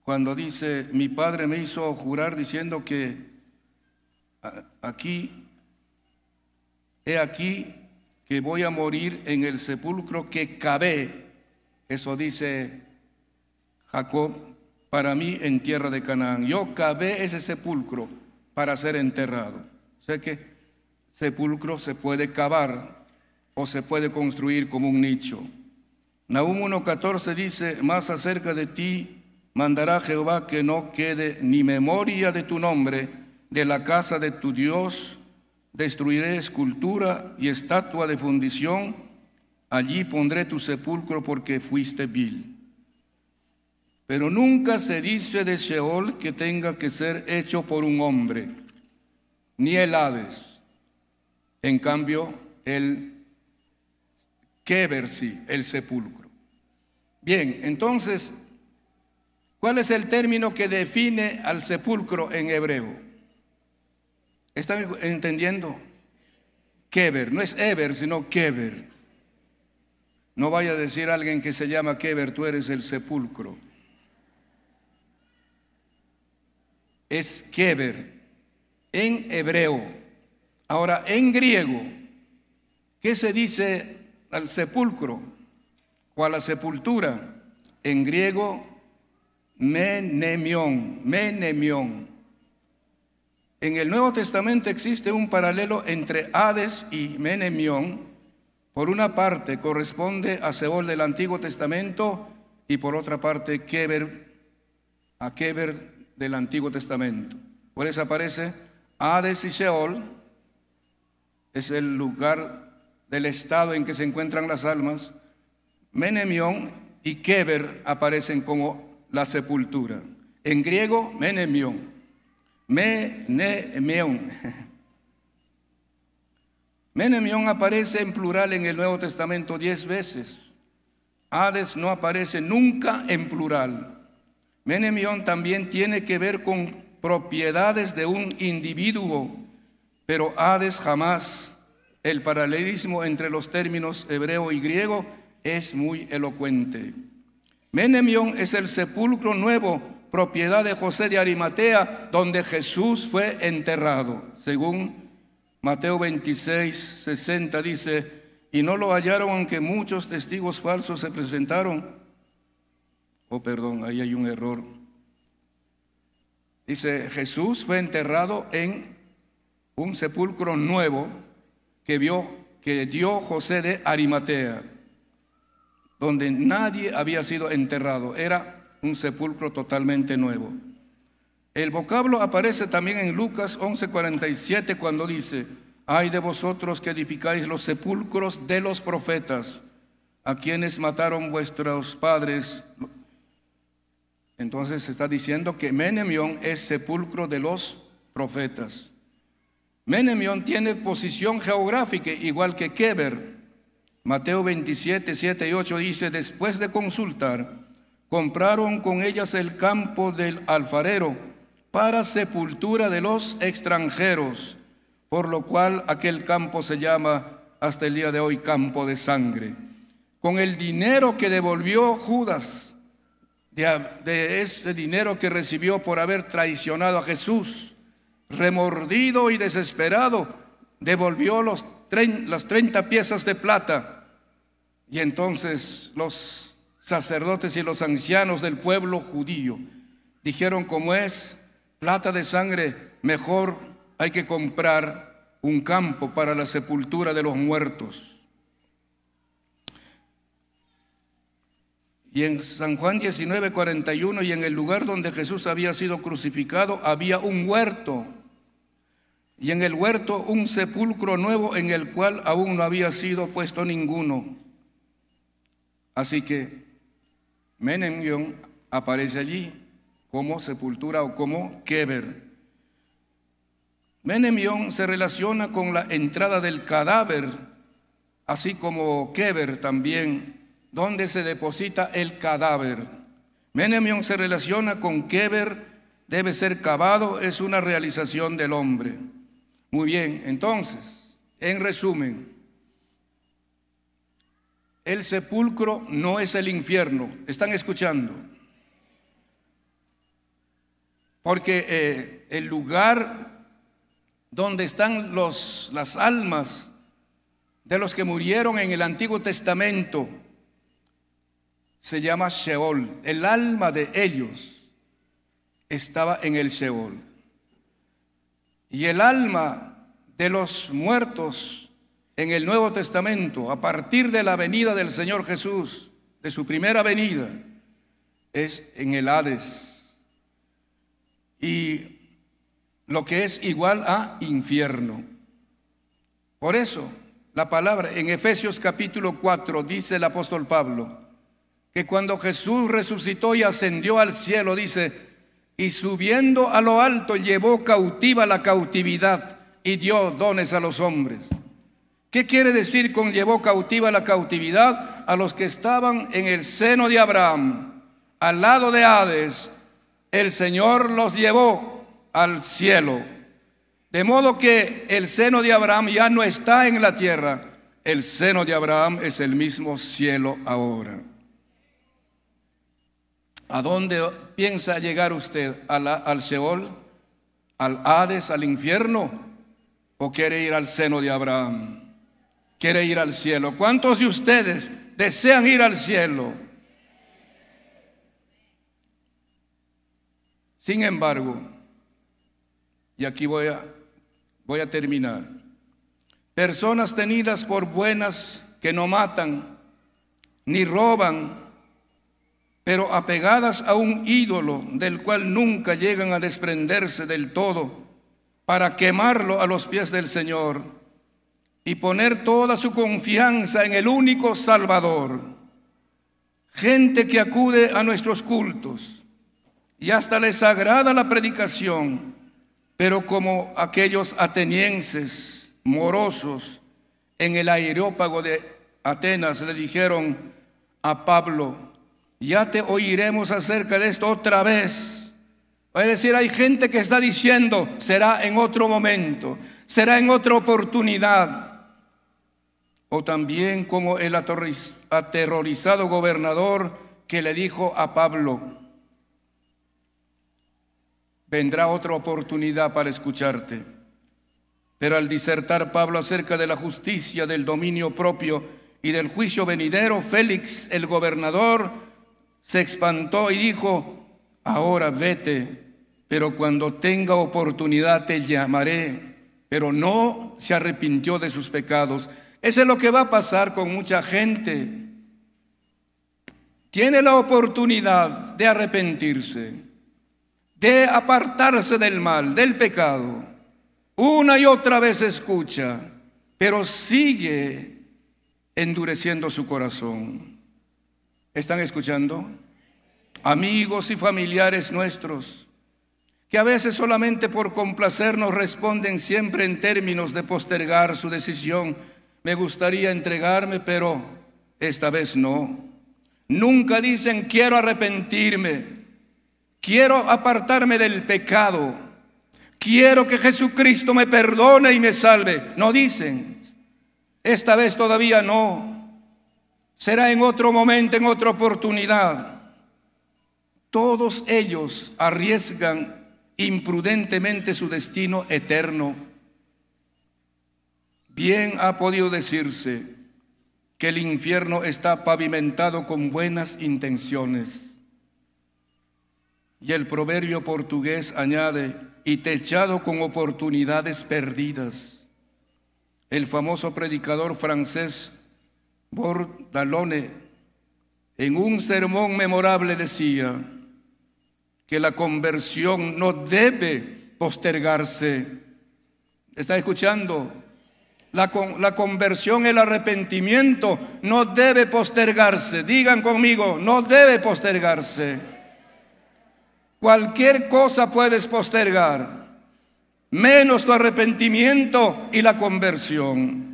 cuando dice, mi padre me hizo jurar diciendo que he aquí que voy a morir en el sepulcro que cavé, eso dice Jacob, para mí en tierra de Canaán. Yo cavé ese sepulcro para ser enterrado. Sé que sepulcro se puede cavar o se puede construir como un nicho. Nahum 1:14 dice, más acerca de ti mandará Jehová que no quede ni memoria de tu nombre de la casa de tu Dios. Destruiré escultura y estatua de fundición, allí pondré tu sepulcro porque fuiste vil. Pero nunca se dice de Sheol que tenga que ser hecho por un hombre, ni el Hades. En cambio, el Keber sí, el sepulcro. Bien, entonces, ¿cuál es el término que define al sepulcro en hebreo? ¿Están entendiendo? Keber, no es Eber, sino Keber. No vaya a decir a alguien que se llama Keber, tú eres el sepulcro. Es Keber, en hebreo. Ahora, en griego, ¿qué se dice al sepulcro o a la sepultura? En griego, menemión, menemión. En el Nuevo Testamento existe un paralelo entre Hades y menemión. Por una parte corresponde a Seol del Antiguo Testamento y por otra parte a Keber del Antiguo Testamento. Por eso aparece Hades y Seol, es el lugar del estado en que se encuentran las almas. Menemión y Keber aparecen como la sepultura. En griego, menemión. Menemión. Menemión aparece en plural en el Nuevo Testamento 10 veces. Hades no aparece nunca en plural. Menemión también tiene que ver con propiedades de un individuo, pero Hades jamás. El paralelismo entre los términos hebreo y griego es muy elocuente. Menemión es el sepulcro nuevo, propiedad de José de Arimatea, donde Jesús fue enterrado. Según Mateo 26:60 dice, y no lo hallaron aunque muchos testigos falsos se presentaron. Ahí hay un error. Dice, Jesús fue enterrado en un sepulcro nuevo que dio José de Arimatea, donde nadie había sido enterrado. Era un sepulcro totalmente nuevo. El vocablo aparece también en Lucas 11:47 cuando dice, ay de vosotros que edificáis los sepulcros de los profetas, a quienes mataron vuestros padres. Entonces se está diciendo que Menemión es sepulcro de los profetas. Menemión tiene posición geográfica igual que Keber. Mateo 27:7-8 dice, después de consultar, compraron con ellas el campo del alfarero para sepultura de los extranjeros, por lo cual aquel campo se llama hasta el día de hoy campo de sangre. Con el dinero que devolvió Judas, de ese dinero que recibió por haber traicionado a Jesús, remordido y desesperado, devolvió las 30 piezas de plata. Y entonces los sacerdotes y los ancianos del pueblo judío dijeron, como es plata de sangre, mejor hay que comprar un campo para la sepultura de los muertos. Y en San Juan 19:41, y en el lugar donde Jesús había sido crucificado había un huerto, y en el huerto un sepulcro nuevo en el cual aún no había sido puesto ninguno. Así que Menemión aparece allí como sepultura o como Keber. Menemión se relaciona con la entrada del cadáver, así como Keber también, donde se deposita el cadáver. Menemión se relaciona con Keber, debe ser cavado, es una realización del hombre. Muy bien, entonces, en resumen, el sepulcro no es el infierno. ¿Están escuchando? porque el lugar donde están las almas de los que murieron en el Antiguo Testamento se llama Sheol. El alma de ellos estaba en el Sheol. Y el alma de los muertos en el Nuevo Testamento, a partir de la venida del Señor Jesús, de su primera venida, es en el Hades. Y lo que es igual a infierno. Por eso, la palabra en Efesios capítulo 4 dice el apóstol Pablo, que cuando Jesús resucitó y ascendió al cielo, dice, y subiendo a lo alto llevó cautiva la cautividad y dio dones a los hombres. ¿Qué quiere decir con llevó cautiva la cautividad? A los que estaban en el seno de Abraham, al lado de Hades, el Señor los llevó al cielo. De modo que el seno de Abraham ya no está en la tierra, el seno de Abraham es el mismo cielo ahora. ¿A dónde piensa llegar usted? ¿Al Sheol? ¿Al Hades? ¿Al infierno? ¿O quiere ir al seno de Abraham? ¿Quiere ir al cielo? ¿Cuántos de ustedes desean ir al cielo? Sin embargo, y aquí voy a terminar, personas tenidas por buenas que no matan ni roban, pero apegadas a un ídolo del cual nunca llegan a desprenderse del todo, para quemarlo a los pies del Señor y poner toda su confianza en el único Salvador. Gente que acude a nuestros cultos y hasta les agrada la predicación, pero como aquellos atenienses morosos en el Areópago de Atenas le dijeron a Pablo, ya te oiremos acerca de esto otra vez. Es decir, hay gente que está diciendo, será en otro momento, será en otra oportunidad. O también como el aterrorizado gobernador que le dijo a Pablo, vendrá otra oportunidad para escucharte. Pero al disertar Pablo acerca de la justicia, del dominio propio y del juicio venidero, Félix, el gobernador, se espantó y dijo, ahora vete, pero cuando tenga oportunidad te llamaré. Pero no se arrepintió de sus pecados. Eso es lo que va a pasar con mucha gente. Tiene la oportunidad de arrepentirse, de apartarse del mal, del pecado. Una y otra vez escucha, pero sigue endureciendo su corazón. ¿Están escuchando? Amigos y familiares nuestros, que a veces solamente por complacernos responden siempre en términos de postergar su decisión. Me gustaría entregarme, pero esta vez no. Nunca dicen quiero arrepentirme, quiero apartarme del pecado, quiero que Jesucristo me perdone y me salve. No dicen, esta vez todavía no. Será en otro momento, en otra oportunidad. Todos ellos arriesgan imprudentemente su destino eterno. Bien ha podido decirse que el infierno está pavimentado con buenas intenciones. Y el proverbio portugués añade, y techado con oportunidades perdidas. El famoso predicador francés Bordalone, en un sermón memorable decía que la conversión no debe postergarse. ¿Está escuchando? La conversión, el arrepentimiento no debe postergarse. Digan conmigo, no debe postergarse. Cualquier cosa puedes postergar, menos tu arrepentimiento y la conversión.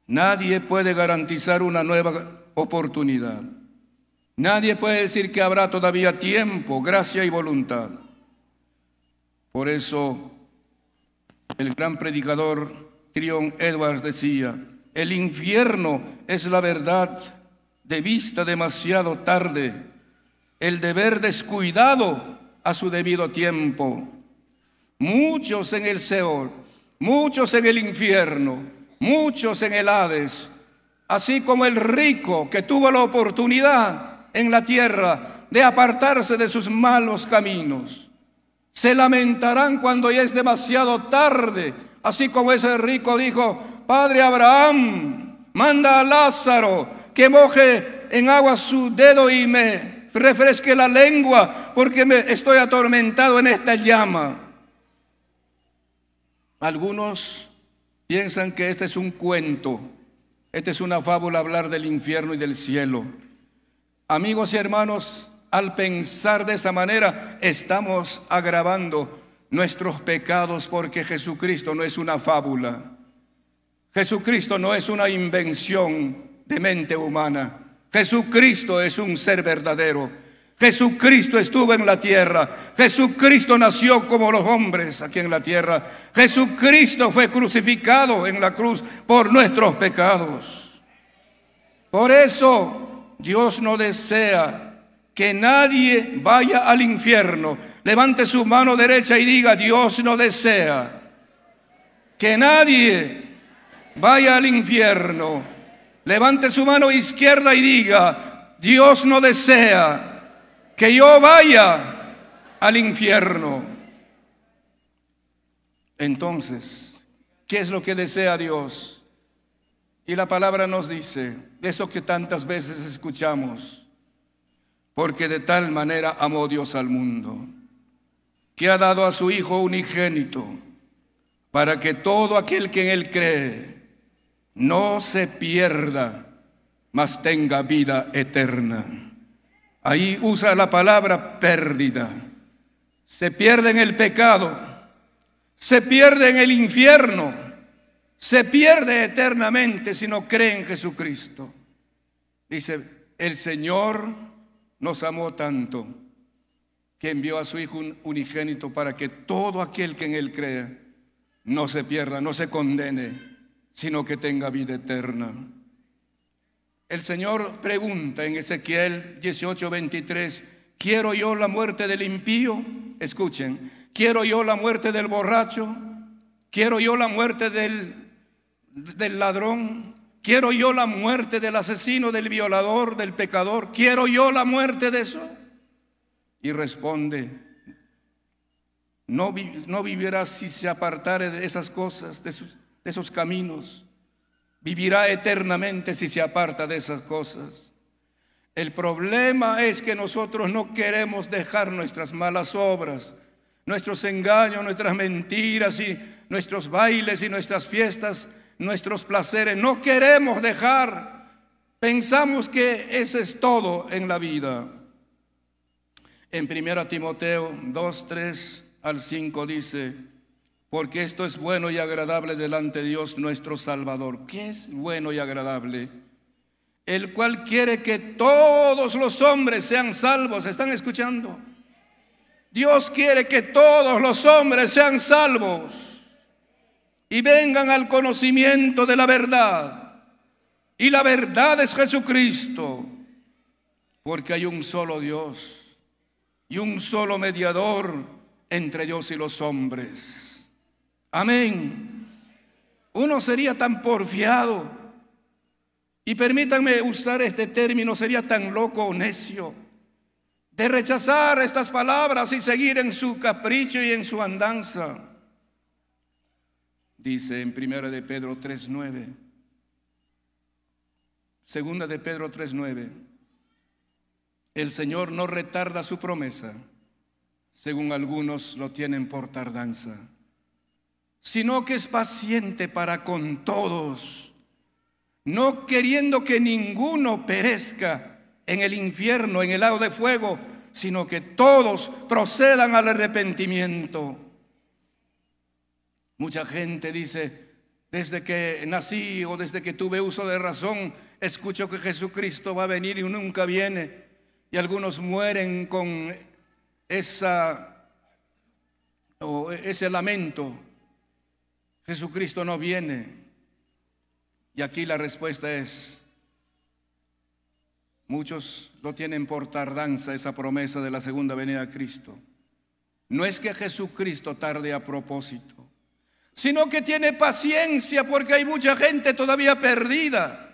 Nadie puede garantizar una nueva oportunidad. Nadie puede decir que habrá todavía tiempo, gracia y voluntad. Por eso el gran predicador Tryon Edwards decía, el infierno es la verdad de vista demasiado tarde, el deber descuidado a su debido tiempo. Muchos en el Seol, muchos en el infierno, muchos en el Hades, así como el rico que tuvo la oportunidad en la tierra de apartarse de sus malos caminos. Se lamentarán cuando ya es demasiado tarde, así como ese rico dijo: Padre Abraham, manda a Lázaro que moje en agua su dedo y me refresque la lengua, porque estoy atormentado en esta llama. Algunos piensan que este es un cuento, esta es una fábula, hablar del infierno y del cielo. Amigos y hermanos, al pensar de esa manera, estamos agravando nuestros pecados, porque Jesucristo no es una fábula. Jesucristo no es una invención de mente humana. Jesucristo es un ser verdadero. Jesucristo estuvo en la tierra. Jesucristo nació como los hombres aquí en la tierra. Jesucristo fue crucificado en la cruz por nuestros pecados. Por eso Dios no desea que nadie vaya al infierno. Levante su mano derecha y diga: Dios no desea que nadie vaya al infierno. Levante su mano izquierda y diga: Dios no desea que yo vaya al infierno. Entonces, ¿qué es lo que desea Dios? Y la palabra nos dice, de eso que tantas veces escuchamos: porque de tal manera amó Dios al mundo, que ha dado a su Hijo unigénito, para que todo aquel que en Él cree no se pierda, mas tenga vida eterna. Ahí usa la palabra pérdida. Se pierde en el pecado, se pierde en el infierno, se pierde eternamente si no cree en Jesucristo. Dice: el Señor nos amó tanto que envió a su Hijo unigénito, para que todo aquel que en Él crea no se pierda, no se condene, sino que tenga vida eterna. El Señor pregunta en Ezequiel 18:23: ¿quiero yo la muerte del impío? Escuchen, ¿quiero yo la muerte del borracho? ¿Quiero yo la muerte del ladrón? ¿Quiero yo la muerte del asesino, del violador, del pecador? ¿Quiero yo la muerte de eso? Y responde: no vivirá si se apartare de esas cosas, de esos caminos. Vivirá eternamente si se aparta de esas cosas. El problema es que nosotros no queremos dejar nuestras malas obras, nuestros engaños, nuestras mentiras y nuestros bailes y nuestras fiestas, nuestros placeres. No queremos dejar. Pensamos que eso es todo en la vida. En 1 Timoteo 2, 3 al 5 dice: porque esto es bueno y agradable delante de Dios nuestro Salvador. ¿Qué es bueno y agradable? El cual quiere que todos los hombres sean salvos. ¿Están escuchando? Dios quiere que todos los hombres sean salvos y vengan al conocimiento de la verdad. Y la verdad es Jesucristo. Porque hay un solo Dios y un solo mediador entre Dios y los hombres. Amén. Uno sería tan porfiado, y permítanme usar este término, sería tan loco o necio, de rechazar estas palabras y seguir en su capricho y en su andanza. Dice en 1 de Pedro 3:9, 2 de Pedro 3:9: el Señor no retarda su promesa, según algunos lo tienen por tardanza, sino que es paciente para con todos, no queriendo que ninguno perezca en el infierno, en el lago de fuego, sino que todos procedan al arrepentimiento. Mucha gente dice: desde que nací o desde que tuve uso de razón, escucho que Jesucristo va a venir y nunca viene. Y algunos mueren con ese lamento: Jesucristo no viene. Y aquí la respuesta es: muchos lo tienen por tardanza, esa promesa de la segunda venida de Cristo. No es que Jesucristo tarde a propósito, sino que tiene paciencia porque hay mucha gente todavía perdida.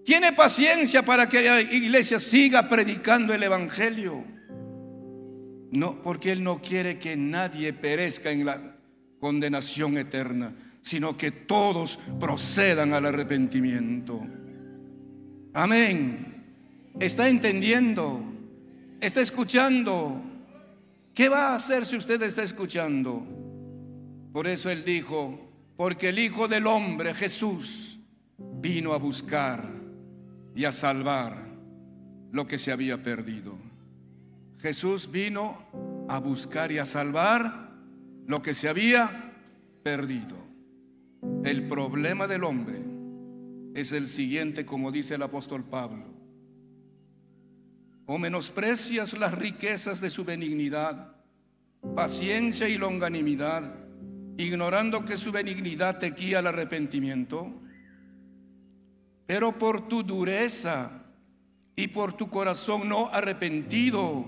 Tiene paciencia para que la iglesia siga predicando el evangelio. No, porque Él no quiere que nadie perezca en la condenación eterna, sino que todos procedan al arrepentimiento. Amén. ¿Está entendiendo? ¿Está escuchando? ¿Qué va a hacer si usted está escuchando? Por eso Él dijo, porque el Hijo del Hombre, Jesús, vino a buscar y a salvar lo que se había perdido. Jesús vino a buscar y a salvar lo que se había perdido. El problema del hombre es el siguiente, como dice el apóstol Pablo: o menosprecias las riquezas de su benignidad, paciencia y longanimidad, ignorando que su benignidad te guía al arrepentimiento. Pero por tu dureza y por tu corazón no arrepentido,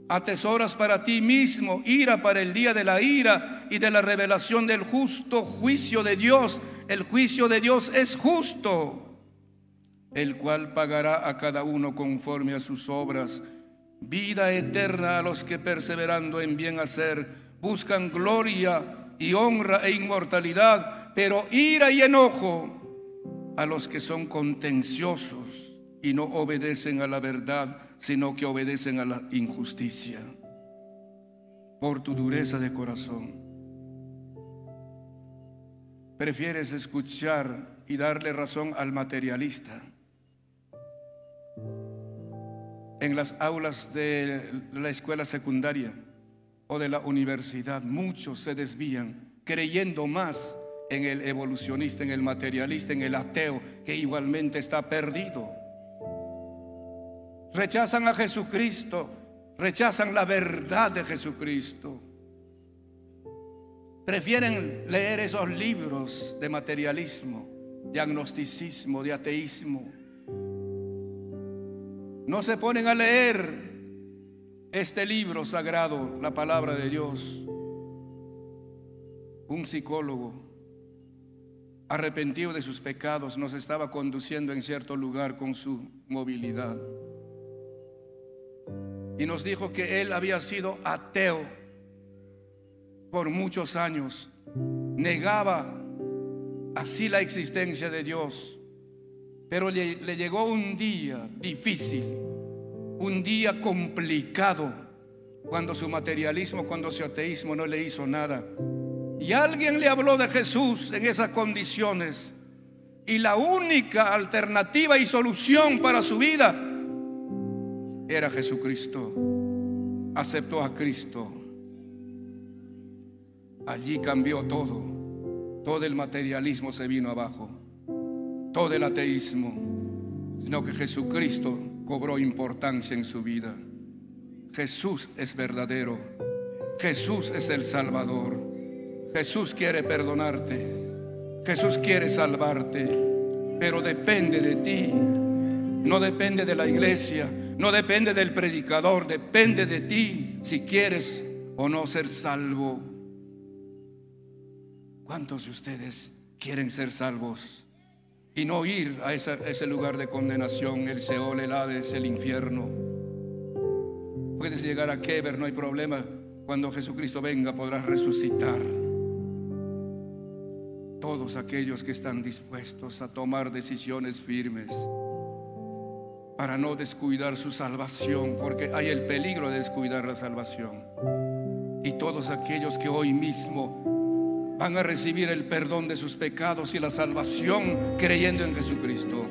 atesoras para ti mismo ira para el día de la ira y de la revelación del justo juicio de Dios. El juicio de Dios es justo, el cual pagará a cada uno conforme a sus obras. Vida eterna a los que, perseverando en bien hacer, buscan gloria y honra e inmortalidad, pero ira y enojo a los que son contenciosos y no obedecen a la verdad, sino que obedecen a la injusticia. Por tu dureza de corazón, prefieres escuchar y darle razón al materialista. En las aulas de la escuela secundaria o de la universidad, muchos se desvían creyendo más en el evolucionista, en el materialista, en el ateo, que igualmente está perdido. Rechazan a Jesucristo, rechazan la verdad de Jesucristo. Prefieren leer esos libros de materialismo, de agnosticismo, de ateísmo. No se ponen a leer este libro sagrado, la palabra de Dios. Un psicólogo, arrepentido de sus pecados, nos estaba conduciendo en cierto lugar con su movilidad y nos dijo que él había sido ateo por muchos años, negaba así la existencia de Dios, pero le llegó un día difícil, un día complicado, cuando su materialismo, cuando su ateísmo no le hizo nada. Y alguien le habló de Jesús en esas condiciones, y la única alternativa y solución para su vida era Jesucristo. Aceptó a Cristo. Allí cambió todo. Todo el materialismo se vino abajo, todo el ateísmo, sino que Jesucristo cobró importancia en su vida. Jesús es verdadero. Jesús es el Salvador. Jesús quiere perdonarte, Jesús quiere salvarte, pero depende de ti. No depende de la iglesia, no depende del predicador, depende de ti si quieres o no ser salvo. ¿Cuántos de ustedes quieren ser salvos y no ir a ese lugar de condenación, el Seol, el Hades, el infierno? Puedes llegar a Keber, no hay problema. Cuando Jesucristo venga podrás resucitar. Todos aquellos que están dispuestos a tomar decisiones firmes para no descuidar su salvación, porque hay el peligro de descuidar la salvación. Y todos aquellos que hoy mismo van a recibir el perdón de sus pecados y la salvación creyendo en Jesucristo.